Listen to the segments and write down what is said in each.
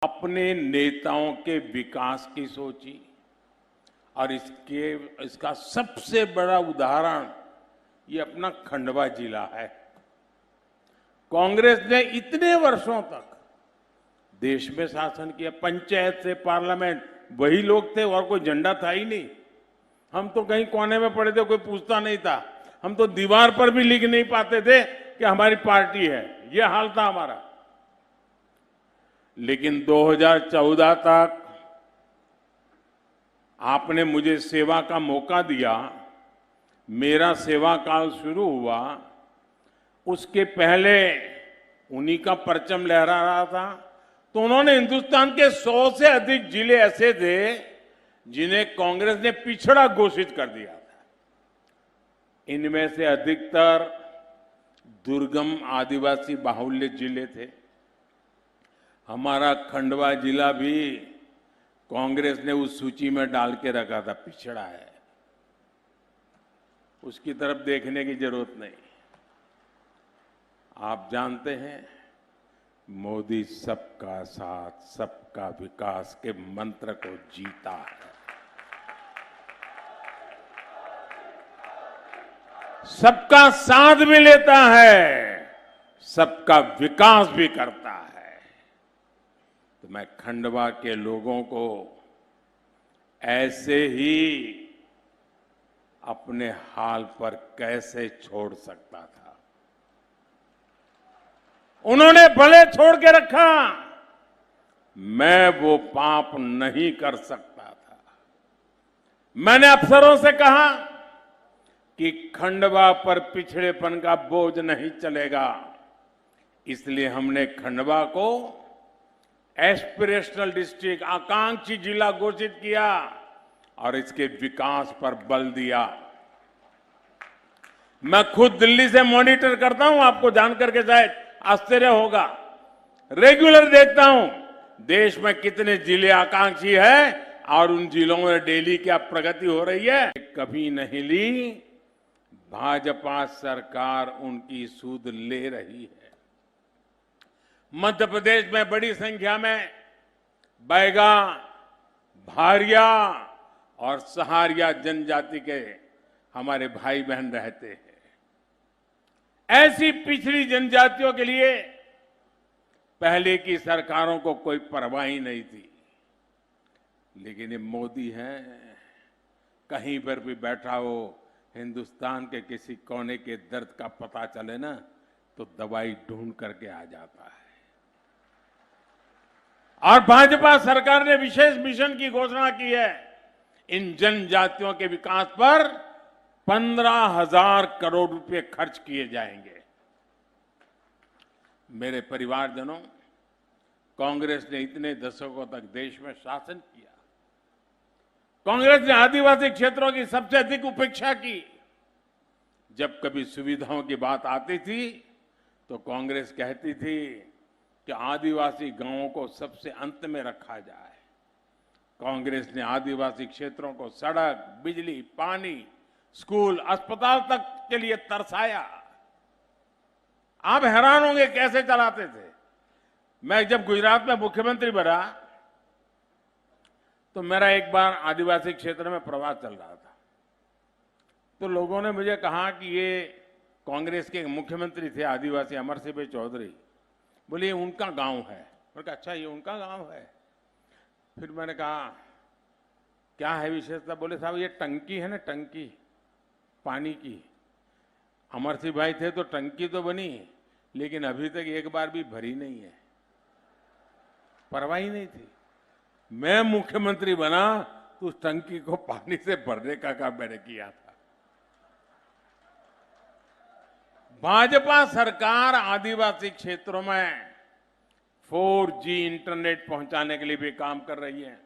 अपने नेताओं के विकास की सोची और इसका सबसे बड़ा उदाहरण ये अपना खंडवा जिला है। कांग्रेस ने इतने वर्षों तक देश में शासन किया, पंचायत से पार्लियामेंट वही लोग थे और कोई झंडा था ही नहीं। हम तो कहीं कोने में पड़े थे, कोई पूछता नहीं था। हम तो दीवार पर भी लिख नहीं पाते थे कि हमारी पार्टी है, यह हाल था हमारा। लेकिन 2014 तक आपने मुझे सेवा का मौका दिया, मेरा सेवा काल शुरू हुआ। उसके पहले उन्हीं का परचम लहरा रहा था, तो उन्होंने हिंदुस्तान के 100 से अधिक जिले ऐसे थे जिन्हें कांग्रेस ने पिछड़ा घोषित कर दिया था। इनमें से अधिकतर दुर्गम आदिवासी बाहुल्य जिले थे। हमारा खंडवा जिला भी कांग्रेस ने उस सूची में डाल के रखा था, पिछड़ा है, उसकी तरफ देखने की जरूरत नहीं। आप जानते हैं, मोदी सबका साथ सबका विकास के मंत्र को जीता है। सबका साथ भी लेता है, सबका विकास भी करता है। तो मैं खंडवा के लोगों को ऐसे ही अपने हाल पर कैसे छोड़ सकता था। उन्होंने भले छोड़ के रखा, मैं वो पाप नहीं कर सकता था। मैंने अफसरों से कहा कि खंडवा पर पिछड़ेपन का बोझ नहीं चलेगा, इसलिए हमने खंडवा को एस्पिरेशनल डिस्ट्रिक्ट, आकांक्षी जिला घोषित किया और इसके विकास पर बल दिया। मैं खुद दिल्ली से मॉनिटर करता हूं, आपको जानकर के शायद आश्चर्य होगा। रेगुलर देखता हूं देश में कितने जिले आकांक्षी है और उन जिलों में डेली क्या प्रगति हो रही है। कभी नहीं ली, भाजपा सरकार उनकी सूद ले रही है। मध्य प्रदेश में बड़ी संख्या में बैगा, भारिया और सहारिया जनजाति के हमारे भाई बहन रहते हैं। ऐसी पिछड़ी जनजातियों के लिए पहले की सरकारों को कोई परवाह ही नहीं थी, लेकिन ये मोदी है, कहीं पर भी बैठा हो, हिंदुस्तान के किसी कोने के दर्द का पता चले ना, तो दवाई ढूंढ करके आ जाता है। और भाजपा सरकार ने विशेष मिशन की घोषणा की है। इन जनजातियों के विकास पर 15,000 करोड़ रुपए खर्च किए जाएंगे। मेरे परिवारजनों, कांग्रेस ने इतने दशकों तक देश में शासन किया। कांग्रेस ने आदिवासी क्षेत्रों की सबसे अधिक उपेक्षा की। जब कभी सुविधाओं की बात आती थी तो कांग्रेस कहती थी कि आदिवासी गांवों को सबसे अंत में रखा जाए। कांग्रेस ने आदिवासी क्षेत्रों को सड़क, बिजली, पानी, स्कूल, अस्पताल तक के लिए तरसाया। आप हैरान होंगे कैसे चलाते थे। मैं जब गुजरात में मुख्यमंत्री बना तो मेरा एक बार आदिवासी क्षेत्र में प्रवास चल रहा था, तो लोगों ने मुझे कहा कि ये कांग्रेस के मुख्यमंत्री थे आदिवासी अमर सिंह भाई चौधरी, बोले ये उनका गांव है। मैंने कहा अच्छा, ये उनका गांव है। फिर मैंने कहा क्या है विशेषता। बोले साहब ये टंकी है ना, टंकी पानी की, अमर सिंह भाई थे तो टंकी तो बनी, लेकिन अभी तक एक बार भी भरी नहीं है। परवाह ही नहीं थी। मैं मुख्यमंत्री बना तो उस टंकी को पानी से भरने का काम मैंने किया था। भाजपा सरकार आदिवासी क्षेत्रों में 4G इंटरनेट पहुंचाने के लिए भी काम कर रही है।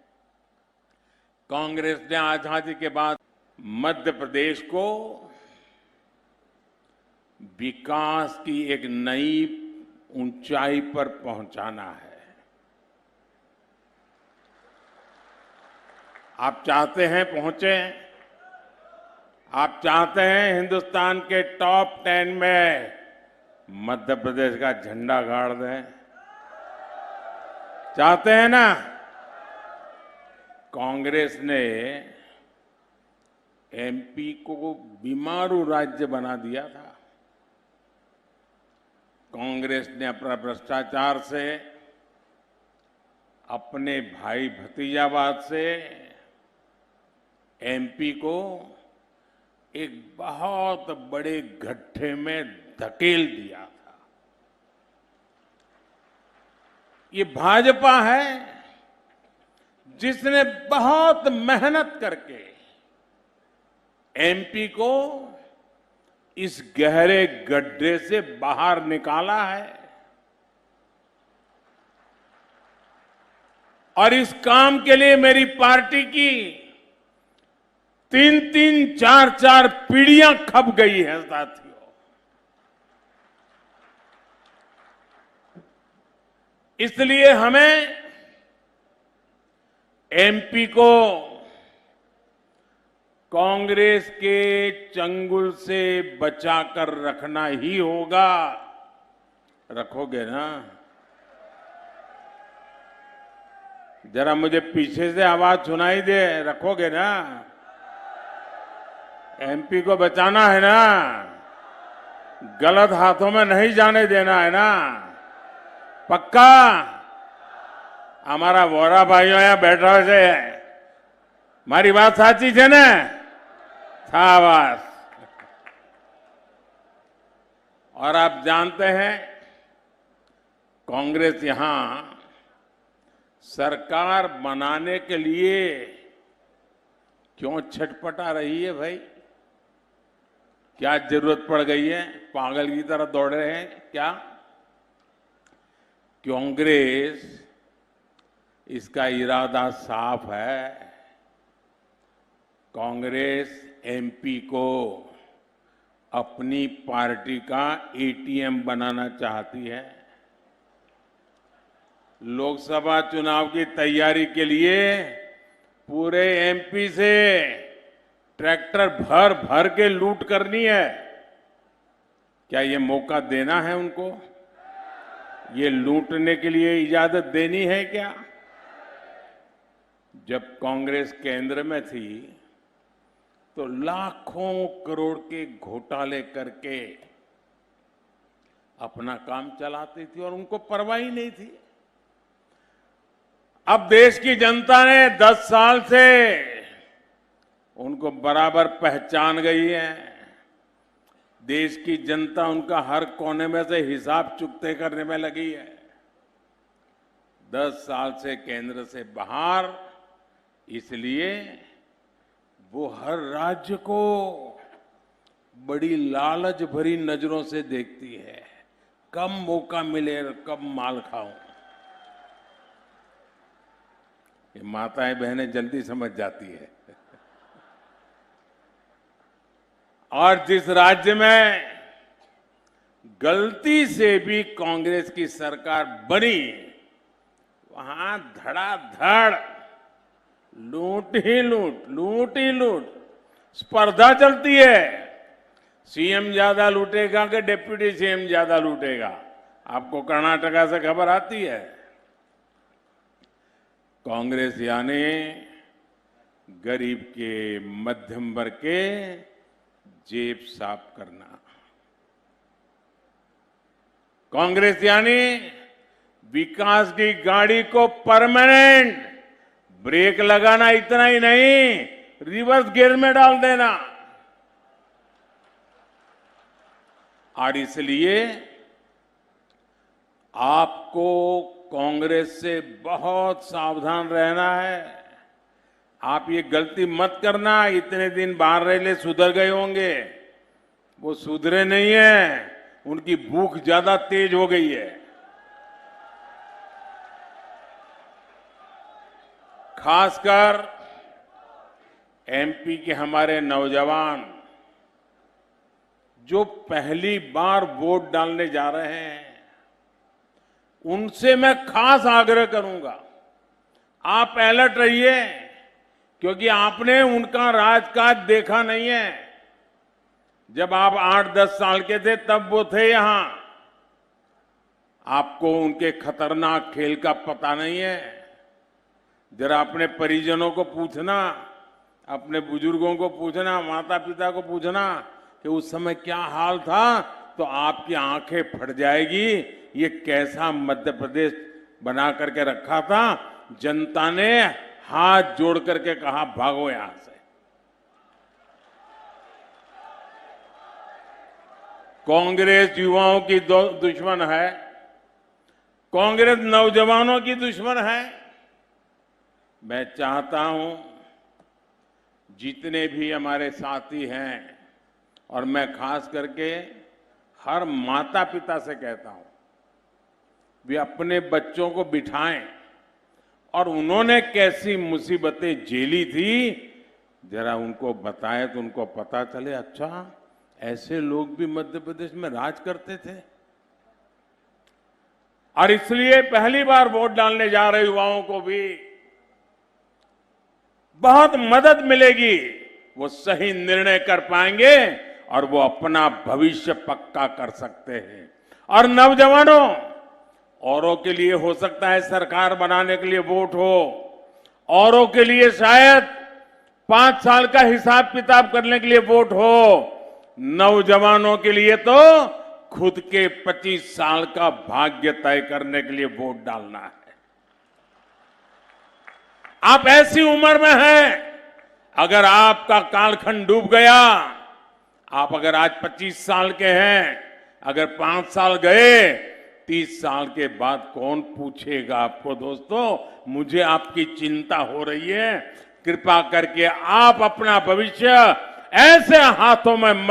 कांग्रेस ने आजादी के बाद मध्य प्रदेश को विकास की एक नई ऊंचाई पर पहुंचाना है। आप चाहते हैं पहुंचे, आप चाहते हैं हिंदुस्तान के टॉप 10 में मध्य प्रदेश का झंडा गाड़ दें। चाहते हैं ना? कांग्रेस ने एमपी को बीमारू राज्य बना दिया था। कांग्रेस ने अपना भ्रष्टाचार से, अपने भाई भतीजावाद से एमपी को एक बहुत बड़े गड्ढे में धकेल दिया था। ये भाजपा है जिसने बहुत मेहनत करके एमपी को इस गहरे गड्ढे से बाहर निकाला है, और इस काम के लिए मेरी पार्टी की 3-3, 4-4 पीढ़ियां खप गई है साथियों। इसलिए हमें एमपी को कांग्रेस के चंगुल से बचाकर रखना ही होगा। रखोगे ना? जरा मुझे पीछे से आवाज सुनाई दे, रखोगे ना? एमपी को बचाना है ना? गलत हाथों में नहीं जाने देना है ना? पक्का? हमारा वोरा भाइयों यहाँ बैठा છે, મારી વાત સાચી છે ને? शाबाश। और आप जानते हैं कांग्रेस यहां सरकार बनाने के लिए क्यों छटपटा रही है भाई? क्या जरूरत पड़ गई है? पागल की तरह दौड़ रहे हैं क्या? कांग्रेस इसका इरादा साफ है। कांग्रेस एमपी को अपनी पार्टी का एटीएम बनाना चाहती है। लोकसभा चुनाव की तैयारी के लिए पूरे एमपी से ट्रैक्टर भर भर के लूट करनी है। क्या ये मौका देना है उनको? ये लूटने के लिए इजाजत देनी है क्या? जब कांग्रेस केंद्र में थी तो लाखों करोड़ के घोटाले करके अपना काम चलाती थी और उनको परवाह ही नहीं थी। अब देश की जनता ने 10 साल से उनको बराबर पहचान गई है। देश की जनता उनका हर कोने में से हिसाब चुकते करने में लगी है। 10 साल से केंद्र से बाहर, इसलिए वो हर राज्य को बड़ी लालच भरी नजरों से देखती है। कब मौका मिले, कब माल खाऊं। ये माताएं बहनें जल्दी समझ जाती है। और जिस राज्य में गलती से भी कांग्रेस की सरकार बनी, वहां धड़ाधड़ लूट ही लूट स्पर्धा चलती है। सीएम ज्यादा लूटेगा कि डिप्टी सीएम ज्यादा लूटेगा? आपको कर्नाटका से खबर आती है। कांग्रेस यानी गरीब के, मध्यम वर्ग के जेब साफ करना। कांग्रेस यानी विकास की गाड़ी को परमानेंट ब्रेक लगाना, इतना ही नहीं, रिवर्स गियर में डाल देना। और इसलिए आपको कांग्रेस से बहुत सावधान रहना है। आप ये गलती मत करना। इतने दिन बाहर रहे सुधर गए होंगे, वो सुधरे नहीं है। उनकी भूख ज्यादा तेज हो गई है। खासकर एमपी के हमारे नौजवान जो पहली बार वोट डालने जा रहे हैं, उनसे मैं खास आग्रह करूंगा, आप अलर्ट रहिए, क्योंकि आपने उनका राजकाज देखा नहीं है। जब आप 8-10 साल के थे तब वो थे यहां। आपको उनके खतरनाक खेल का पता नहीं है। जरा अपने परिजनों को पूछना, अपने बुजुर्गों को पूछना, माता पिता को पूछना कि उस समय क्या हाल था, तो आपकी आंखें फट जाएगी। ये कैसा मध्य प्रदेश बना करके रखा था। जनता ने हाथ जोड़ करके कहा भागो यहां से। कांग्रेस युवाओं की दुश्मन है, कांग्रेस नौजवानों की दुश्मन है। मैं चाहता हूं जितने भी हमारे साथी हैं, और मैं खास करके हर माता पिता से कहता हूं, वे अपने बच्चों को बिठाएं और उन्होंने कैसी मुसीबतें झेली थी जरा उनको बताएं तो उनको पता चले, अच्छा ऐसे लोग भी मध्य प्रदेश में राज करते थे। और इसलिए पहली बार वोट डालने जा रहे युवाओं को भी बहुत मदद मिलेगी। वो सही निर्णय कर पाएंगे और वो अपना भविष्य पक्का कर सकते हैं। और नौजवानों, औरों के लिए हो सकता है सरकार बनाने के लिए वोट हो, औरों के लिए शायद 5 साल का हिसाब किताब करने के लिए वोट हो, नौजवानों के लिए तो खुद के 25 साल का भाग्य तय करने के लिए वोट डालना है। आप ऐसी उम्र में हैं, अगर आपका कालखंड डूब गया, आप अगर आज 25 साल के हैं, अगर 5 साल गए, 30 साल के बाद कौन पूछेगा आपको। दोस्तों, मुझे आपकी चिंता हो रही है। कृपा करके आप अपना भविष्य ऐसे हाथों में